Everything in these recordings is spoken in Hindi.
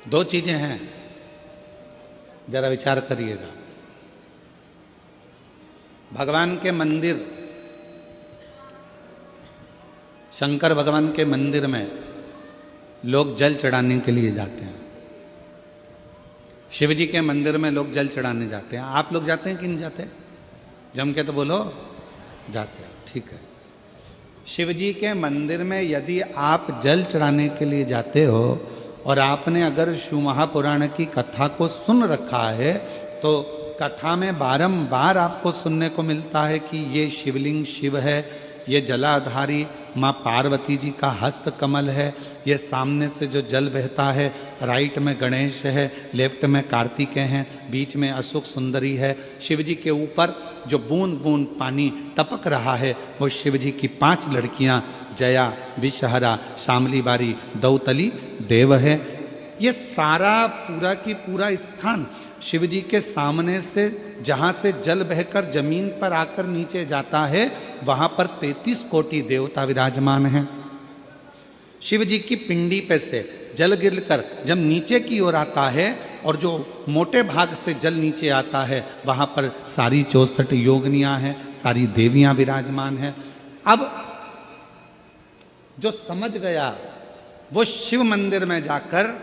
दो चीजें हैं, जरा विचार करिएगा। भगवान के मंदिर, शंकर भगवान के मंदिर में लोग जल चढ़ाने के लिए जाते हैं। शिव जी के मंदिर में लोग जल चढ़ाने जाते हैं। आप लोग जाते हैं कि नहीं जाते? जम के तो बोलो, जाते हैं। ठीक है। शिव जी के मंदिर में यदि आप जल चढ़ाने के लिए जाते हो और आपने अगर शिव महापुराण की कथा को सुन रखा है, तो कथा में बारंबार आपको सुनने को मिलता है कि ये शिवलिंग शिव है, ये जलाधारी माँ पार्वती जी का हस्त कमल है, ये सामने से जो जल बहता है, राइट में गणेश है, लेफ्ट में कार्तिकेय हैं, बीच में अशोक सुंदरी है। शिव जी के ऊपर जो बूंद बूंद पानी टपक रहा है वो शिव जी की 5 लड़कियां जया, विषहरा, शामली बारी, दौतली देव है। ये सारा पूरा की पूरा स्थान शिव जी के सामने से, जहां से जल बहकर जमीन पर आकर नीचे जाता है, वहां पर 33 कोटि देवता विराजमान हैं। शिव जी की पिंडी पे से जल गिरकर जब नीचे की ओर आता है और जो मोटे भाग से जल नीचे आता है, वहां पर सारी 64 योगिनियां हैं, सारी देवियां विराजमान हैं। अब जो समझ गया वो शिव मंदिर में जाकर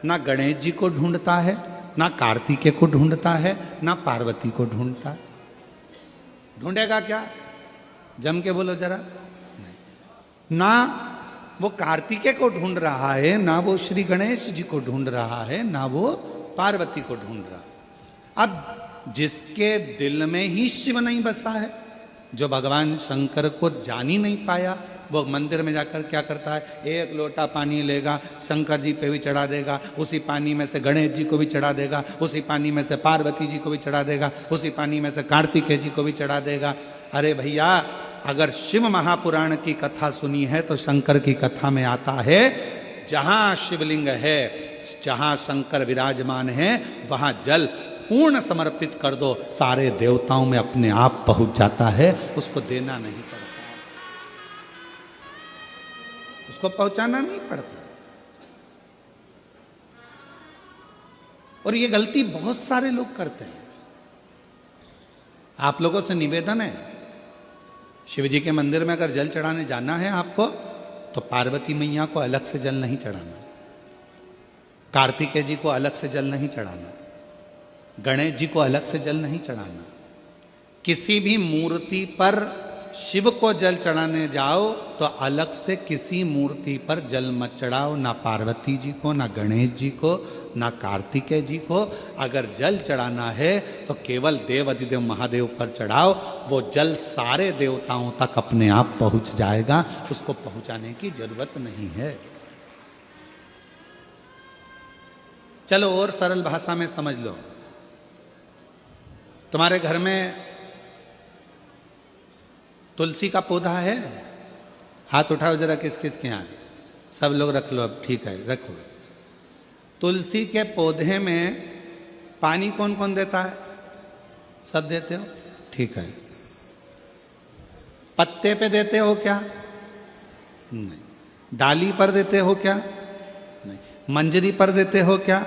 ना गणेश जी को ढूंढता है, ना कार्तिकेय को ढूंढता है, ना पार्वती को ढूंढता है। ढूंढेगा क्या? जम के बोलो जरा। नहीं। ना वो कार्तिकेय को ढूंढ रहा है, ना वो श्री गणेश जी को ढूंढ रहा है, ना वो पार्वती को ढूंढ रहा है। अब जिसके दिल में ही शिव नहीं बसा है, जो भगवान शंकर को जान ही नहीं पाया, वो मंदिर में जाकर क्या करता है? एक लोटा पानी लेगा, शंकर जी पे भी चढ़ा देगा, उसी पानी में से गणेश जी को भी चढ़ा देगा, उसी पानी में से पार्वती जी को भी चढ़ा देगा, उसी पानी में से कार्तिकेय जी को भी चढ़ा देगा। अरे भैया, अगर शिव महापुराण की कथा सुनी है तो शंकर की कथा में आता है, जहां शिवलिंग है, जहां शंकर विराजमान है, वहां जल पूर्ण समर्पित कर दो, सारे देवताओं में अपने आप पहुंच जाता है। उसको देना नहीं पड़ता, उसको पहुंचाना नहीं पड़ता। और ये गलती बहुत सारे लोग करते हैं। आप लोगों से निवेदन है, शिव जी के मंदिर में अगर जल चढ़ाने जाना है आपको, तो पार्वती मैया को अलग से जल नहीं चढ़ाना, कार्तिकेय जी को अलग से जल नहीं चढ़ाना, गणेश जी को अलग से जल नहीं चढ़ाना। किसी भी मूर्ति पर शिव को जल चढ़ाने जाओ तो अलग से किसी मूर्ति पर जल मत चढ़ाओ, ना पार्वती जी को, ना गणेश जी को, ना कार्तिकेय जी को। अगर जल चढ़ाना है तो केवल देव अधिदेव महादेव पर चढ़ाओ, वो जल सारे देवताओं तक अपने आप पहुंच जाएगा, उसको पहुंचाने की जरूरत नहीं है। चलो और सरल भाषा में समझ लो। तुम्हारे घर में तुलसी का पौधा है? हाथ उठाओ जरा, किस किस के यहाँ? सब लोग रख लो। अब ठीक है, रखो। तुलसी के पौधे में पानी कौन कौन देता है? सब देते हो? ठीक है। पत्ते पे देते हो क्या? नहीं। डाली पर देते हो क्या? नहीं। मंजरी पर देते हो क्या?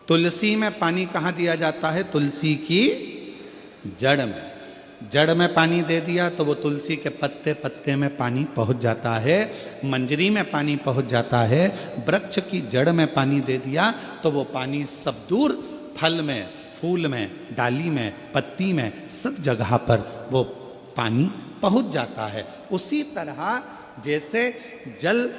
तुलसी में पानी कहाँ दिया जाता है? तुलसी की जड़ में। जड़ में पानी दे दिया तो वो तुलसी के पत्ते पत्ते में पानी पहुंच जाता है, मंजरी में पानी पहुंच जाता है। वृक्ष की जड़ में पानी दे दिया तो वो पानी सब दूर फल में, फूल में, डाली में, पत्ती में, सब जगह पर वो पानी पहुंच जाता है। उसी तरह जैसे जल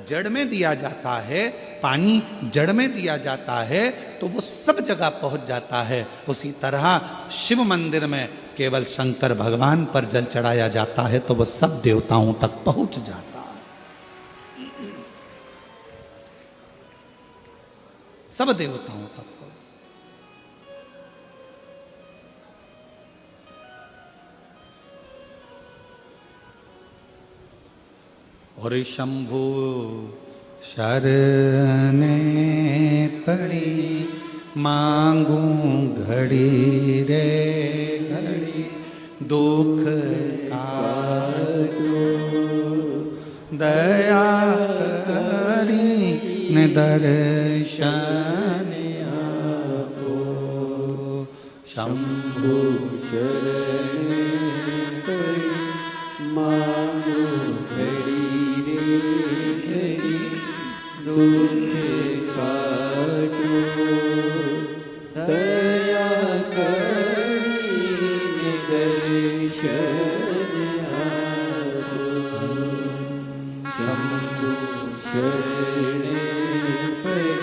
जड़ में दिया जाता है, पानी जड़ में दिया जाता है, तो वो सब जगह पहुंच जाता है। उसी तरह शिव मंदिर में केवल शंकर भगवान पर जल चढ़ाया जाता है तो वो सब देवताओं तक पहुंच जाता है, सब देवताओं तक। और शंभु शरणे पड़ी, मांगू घड़ी रे घड़ी, दुख काटो दया करी ने दर्शन आपो शंभु शरण पड़ी मांगो घड़ी रे घड़ी दुख काटो दया करीने दर्शन आपो शंभु शरण पड़ी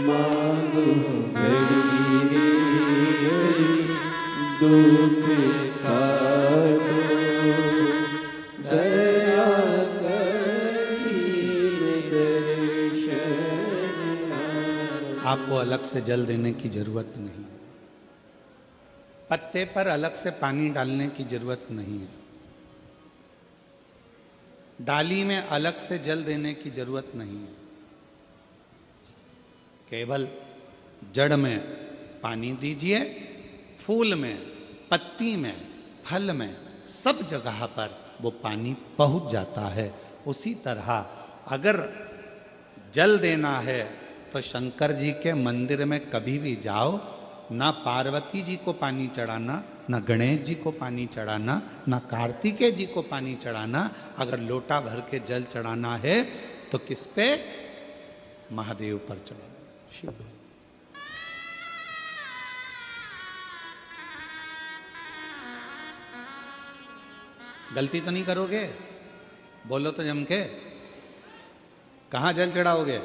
मांगो घड़ी रे घड़ी दुख काटो दया करीने दर्शन आपो। आपको अलग से जल देने की जरूरत नहीं है, पत्ते पर अलग से पानी डालने की जरूरत नहीं है, डाली में अलग से जल देने की जरूरत नहीं है। केवल जड़ में पानी दीजिए, फूल में, पत्ती में, फल में, सब जगह पर वो पानी पहुंच जाता है। उसी तरह अगर जल देना है तो शंकर जी के मंदिर में कभी भी जाओ, ना पार्वती जी को पानी चढ़ाना, ना गणेश जी को पानी चढ़ाना, ना कार्तिकेय जी को पानी चढ़ाना। अगर लोटा भर के जल चढ़ाना है तो किस पे? महादेव पर चढ़ाना, शिव। गलती तो नहीं करोगे? बोलो तो जम के। कहाँ जल चढ़ाओगे?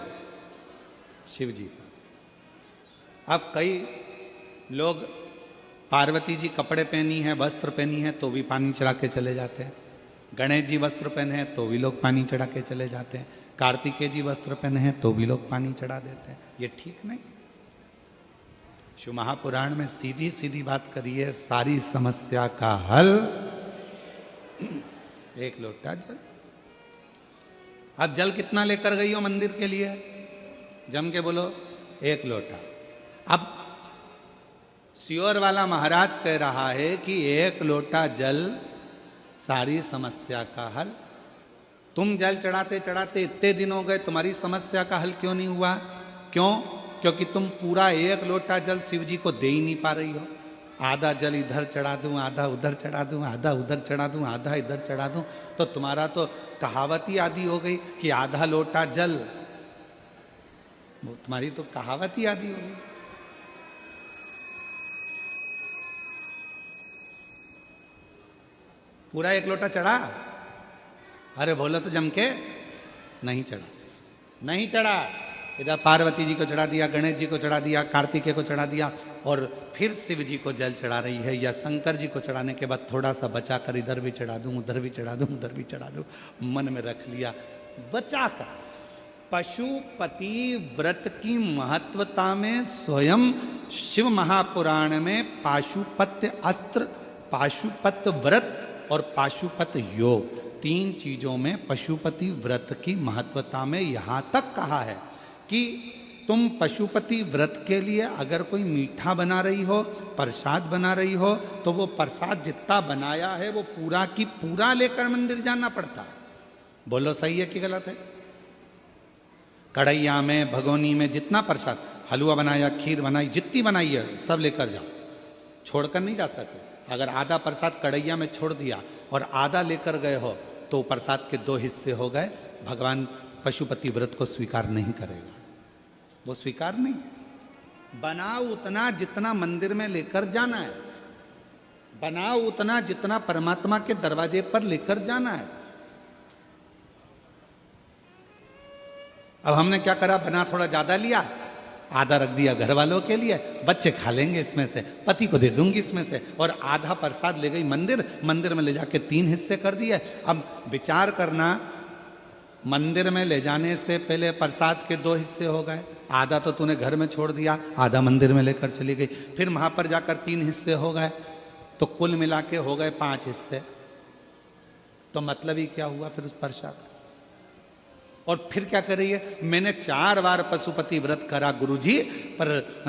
शिव जी पर। अब कई लोग पार्वती जी कपड़े पहनी है, वस्त्र पहनी है, तो भी पानी चढ़ा के चले जाते हैं। गणेश जी वस्त्र पहने हैं तो भी लोग पानी चढ़ा के चले जाते हैं। कार्तिकेय जी वस्त्र पहने हैं तो भी लोग पानी चढ़ा देते हैं। ये ठीक नहीं। शिव महापुराण में सीधी सीधी बात करी है, सारी समस्या का हल एक लोटा जल। अब जल कितना लेकर गई हो मंदिर के लिए? जम के बोलो, एक लोटा। अब सियोर वाला महाराज कह रहा है कि एक लोटा जल सारी समस्या का हल। तुम जल चढ़ाते चढ़ाते इतने दिन हो गए, तुम्हारी समस्या का हल क्यों नहीं हुआ? क्यों? क्योंकि तुम पूरा एक लोटा जल शिव जी को दे ही नहीं पा रही हो। आधा जल इधर चढ़ा दूं, आधा उधर चढ़ा दूं, आधा उधर चढ़ा दूं, आधा इधर चढ़ा दूं, तो तुम्हारा तो कहावत ही आदि हो गई कि आधा लोटा जल। वो तुम्हारी तो कहावत ही आदि हो गई। पूरा एक लोटा चढ़ा? अरे बोलो तो जम के, नहीं चढ़ा, नहीं चढ़ा। इधर पार्वती जी को चढ़ा दिया, गणेश जी को चढ़ा दिया, कार्तिकेय को चढ़ा दिया, और फिर शिव जी को जल चढ़ा रही है। या शंकर जी को चढ़ाने के बाद थोड़ा सा बचा कर इधर भी चढ़ा दूं, उधर भी चढ़ा दूं, उधर भी चढ़ा दूं, मन में रख लिया बचा कर। पशुपति व्रत की महत्वता में स्वयं शिव महापुराण में पाशुपत्य अस्त्र, पाशुपत व्रत और पाशुपत योग, तीन चीजों में पशुपति व्रत की महत्वता में यहां तक कहा है कि तुम पशुपति व्रत के लिए अगर कोई मीठा बना रही हो, प्रसाद बना रही हो, तो वो प्रसाद जितना बनाया है वो पूरा की पूरा लेकर मंदिर जाना पड़ता है। बोलो सही है कि गलत है? कढ़ैया में, भगोनी में जितना प्रसाद, हलवा बनाया, खीर बनाई, जितनी बनाई है सब लेकर जाओ, छोड़कर नहीं जा सकते। अगर आधा प्रसाद कढ़ैया में छोड़ दिया और आधा लेकर गए हो तो प्रसाद के दो हिस्से हो गए। भगवान पशुपति व्रत को स्वीकार नहीं करेगा, वो स्वीकार नहीं है। बनाओ उतना जितना मंदिर में लेकर जाना है, बनाओ उतना जितना परमात्मा के दरवाजे पर लेकर जाना है। अब हमने क्या करा, बना थोड़ा ज्यादा लिया, आधा रख दिया घर वालों के लिए, बच्चे खा लेंगे इसमें से, पति को दे दूंगी इसमें से, और आधा प्रसाद ले गई मंदिर, मंदिर में ले जाके 3 हिस्से कर दिए। अब विचार करना, मंदिर में ले जाने से पहले प्रसाद के 2 हिस्से हो गए, आधा तो तूने घर में छोड़ दिया, आधा मंदिर में लेकर चली गई, फिर वहां पर जाकर 3 हिस्से हो गए, तो कुल मिला के हो गए 5 हिस्से। तो मतलब ही क्या हुआ फिर उस प्रसाद? और फिर क्या कर रही है? मैंने 4 बार पशुपति व्रत करा गुरुजी, पर